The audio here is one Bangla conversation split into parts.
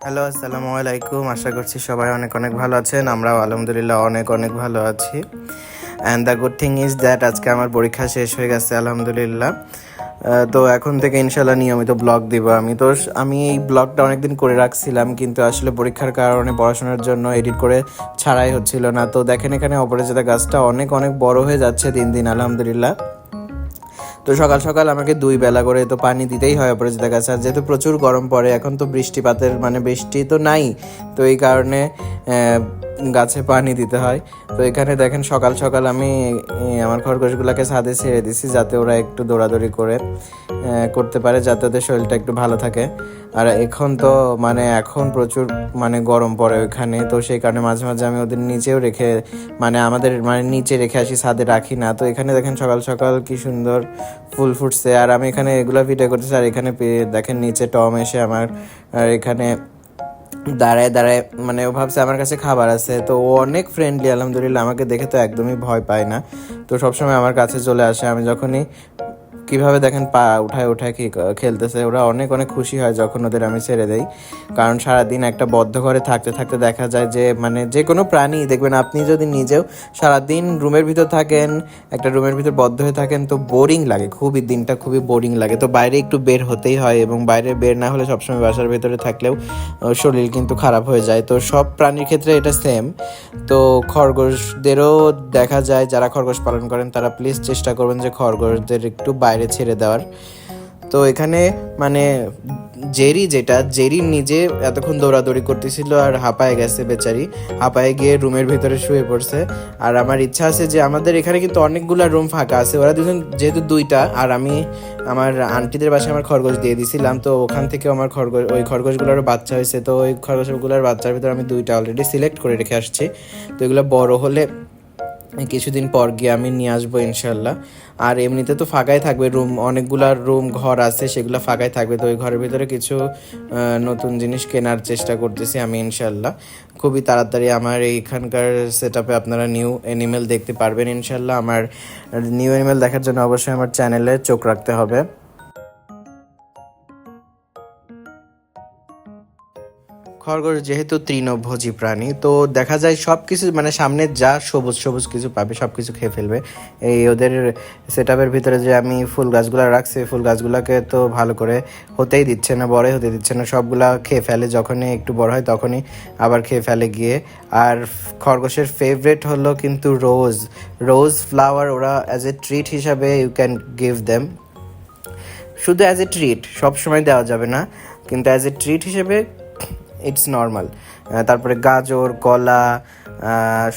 হ্যালো, আসসালামু আলাইকুম। আশা করছি সবাই অনেক অনেক ভালো আছেন। আমরাও আলহামদুলিল্লাহ অনেক অনেক ভালো আছি। And the good thing is that আজকে আমার পরীক্ষা শেষ হয়ে গেছে আলহামদুলিল্লাহ। তো এখন থেকে ইনশাল্লাহ নিয়মিত ব্লগ দিব। আমি এই ব্লগটা অনেকদিন করে রাখছিলাম, কিন্তু আসলে পরীক্ষার কারণে পড়াশোনার জন্য এডিট করে ছাড়াই হচ্ছিল না। তো দেখেন এখানে অপরাজিতা গাছটা অনেক অনেক বড় হয়ে যাচ্ছে দিন দিন আলহামদুলিল্লাহ। তো সকাল সকাল আমাকে 2 বেলা করে তো পানি দিতেই হয় অপরাজিতা গাছে। আর যেহেতু প্রচুর গরম পড়ে এখন, তো বৃষ্টিপাতের বৃষ্টি তো নাই, তো এই কারণে গাছে পানি দিতে হয়। তো এখানে দেখেন সকাল সকাল আমি আমার খরগোশগুলোকে ছাদে ছেড়ে দিছি, যাতে ওরা একটু দৌড়াদৌড়ি করতে পারে, যাতে ওদের শরীরটা একটু ভালো থাকে। আর এখন তো এখন প্রচুর গরম পড়ে ওইখানে, তো সেই কারণে মাঝে মাঝে আমি ওদের নিচেও রেখে আমাদের নিচে রেখে আসি, ছাদে রাখি না। তো এখানে দেখেন সকাল সকাল কি সুন্দর ফুল ফুটছে, আর আমি এখানে এগুলো ভিডিও করতেছি। আর এখানে দেখেন নিচে টম এসে আমার আর এখানে দাঁড়ায় দাঁড়ায় ও ভাবছে আমার কাছে খাবার আছে। তো ও অনেক ফ্রেন্ডলি আলহামদুলিল্লাহ, আমাকে দেখে তো একদমই ভয় পায় না। তো সবসময় আমার কাছে চলে আসে। আমি যখনই কিভাবে দেখেন পা উঠায় উঠায় খেলতেছে, ওরা অনেক অনেক খুশি হয় যখন ওদের আমি ছেড়ে দেই। কারণ সারাদিন একটা বদ্ধ ঘরে থাকতে থাকতে দেখা যায় যে যে কোনো প্রাণী দেখবেন, আপনি যদি নিজেও সারাদিন রুমের ভিতর থাকেন, একটা রুমের ভিতর বদ্ধ হয়ে থাকেন, তো বোরিং লাগে, দিনটা খুবই বোরিং লাগে। তো বাইরে একটু বের হতেই হয়, এবং বাইরে বের না হলে সবসময় বাসার ভেতরে থাকলেও শরীর কিন্তু খারাপ হয়ে যায়। তো সব প্রাণীর ক্ষেত্রে এটা সেম। তো খরগোশদেরও দেখা যায়, যারা খরগোশ পালন করেন তারা প্লিজ চেষ্টা করবেন যে খরগোশদের একটু বাইরে ছেড়ে দেওয়ার। তো এখানে জেরি নিজে এতক্ষণ দৌড়াদৌড়ি করতেছিল আর হাঁপায়ে গেছে বেচারি, হাঁপায়ে গিয়ে রুমের ভিতরে শুয়ে পড়ছে। আর আমার ইচ্ছা আছে যে আমাদের এখানে কিন্তু অনেকগুলা রুম ফাঁকা আছে, ওরা দুজন যেহেতু 2টা, আর আমি আমার আন্টিদের বাসায় আমার খরগোশ দিয়ে দিছিলাম, তো ওখান থেকে আমার ওই খরগোশগুলোরও বাচ্চা হয়েছে। তো ওই খরগোশগুলোর বাচ্চার ভিতরে আমি 2টা অলরেডি সিলেক্ট করে রেখে আসছি। তো এগুলো বড় হলে কিছুদিন পর গিয়ে আমি নিয়ে আসবো ইনশাল্লাহ। আর এমনিতে তো ফাঁকাই থাকবে রুম, অনেকগুলা রুম ঘর আছে, সেগুলো ফাঁকাই থাকবে। তো ওই ঘরের ভিতরে কিছু নতুন জিনিস কেনার চেষ্টা করতেছি আমি ইনশাল্লাহ। খুবই তাড়াতাড়ি আমার এইখানকার সেট আপে আপনারা নিউ অ্যানিমেল দেখতে পারবেন ইনশাল্লাহ। আমার নিউ অ্যানিমেল দেখার জন্য অবশ্যই আমার চ্যানেলে চোখ রাখতে হবে। খরগোশ যেহেতু তৃণভোজী প্রাণী, তো দেখা যায় সব কিছু সামনে যা সবুজ সবুজ কিছু পাবে সব কিছু খেয়ে ফেলবে। এই ওদের সেট আপের ভিতরে যে আমি ফুল গাছগুলো রাখছি, ফুল গাছগুলোকে তো ভালো করে হতেই দিচ্ছে না, বড়ই হতে দিচ্ছে না, সবগুলা খেয়ে ফেলে। যখনই একটু বড় হয় তখনই আবার খেয়ে ফেলে গিয়ে। আর খরগোশের ফেভারেট হলো কিন্তু রোজ ফ্লাওয়ার। ওরা অ্যাজ এ ট্রিট হিসাবে ইউ ক্যান গিভ দেম, শুধু অ্যাজ এ ট্রিট, সবসময় দেওয়া যাবে না, কিন্তু অ্যাজ এ ট্রিট হিসেবে ইটস নর্মাল। তারপরে গাজর, কলা,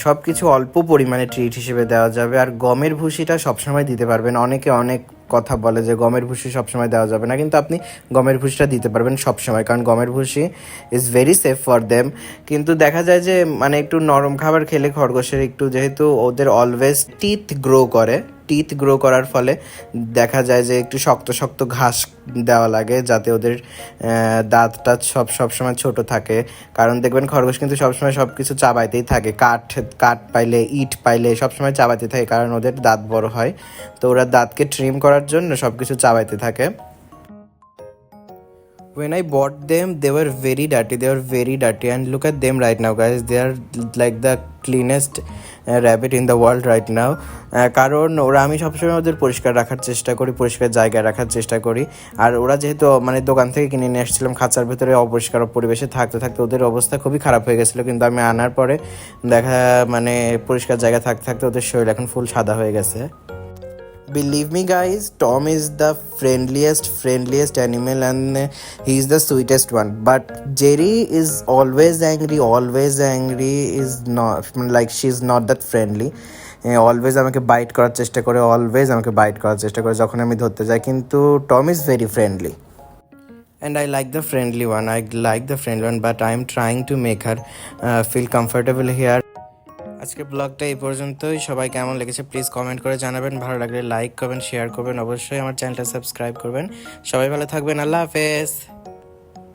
সব কিছু অল্প পরিমাণে ট্রিট হিসেবে দেওয়া যাবে। আর গমের ভুসিটা সবসময় দিতে পারবেন। অনেকে অনেক কথা বলে যে গমের ভুসি সবসময় দেওয়া যাবে না, কিন্তু আপনি গমের ভুসিটা দিতে পারবেন সবসময়, কারণ গমের ভুসি is very safe for them. কিন্তু দেখা যায় যে একটু নরম খাবার খেলে খরগোশের একটু, যেহেতু ওদের অলওয়েজ টিথ গ্রো করার ফলে দেখা যায় যে একটু শক্ত শক্ত ঘাস দেওয়া লাগে, যাতে ওদের দাঁতটা সবসময় ছোট থাকে। কারণ দেখবেন খরগোশ কিন্তু সবসময় সব কিছু চাবাইতেই থাকে, কাঠ পাইলে, ইট পাইলে সবসময় চাবাইতে থাকে, কারণ ওদের দাঁত বড় হয়। তো ওরা দাঁতকে ট্রিম করার জন্য সব কিছু চাবাইতে থাকে। When I bought them, they were very dirty. They were very dirty, and look at them right now, guys. They are like the cleanest rabbit in the world right now. কারণ আমি সবসময় ওদের পরিষ্কার রাখার চেষ্টা করি, পরিষ্কার জায়গায় রাখার চেষ্টা করি। আর ওরা যেহেতু দোকান থেকে কিনে নিয়ে আসছিলাম, খাঁচার ভেতরে অপরিষ্কার পরিবেশে থাকতে থাকতে ওদের অবস্থা খুবই খারাপ হয়ে গেছিলো। কিন্তু আমি আনার পরে দেখা পরিষ্কার জায়গায় থাকতে থাকতে ওদের শরীর এখন ফুল সাদা হয়ে গেছে। Believe me, guys, Tom is the friendliest animal, and he is the sweetest one. But Jerry is always angry. Is not like she's not that friendly. Always আমাকে বাইট করার চেষ্টা করে যখন আমি ধরতে যাই। কিন্তু Tom is very friendly, and I like the friendly one. But I am trying to make her feel comfortable here. আজকে ব্লগটা এই পর্যন্তই। সবাই কেমন লেগেছে প্লিজ কমেন্ট করে জানাবেন। ভালো লাগলে লাইক করবেন, শেয়ার করবেন, অবশ্যই আমার চ্যানেলটা সাবস্ক্রাইব করবেন। সবাই ভালো থাকবেন, আল্লাহ হাফেজ।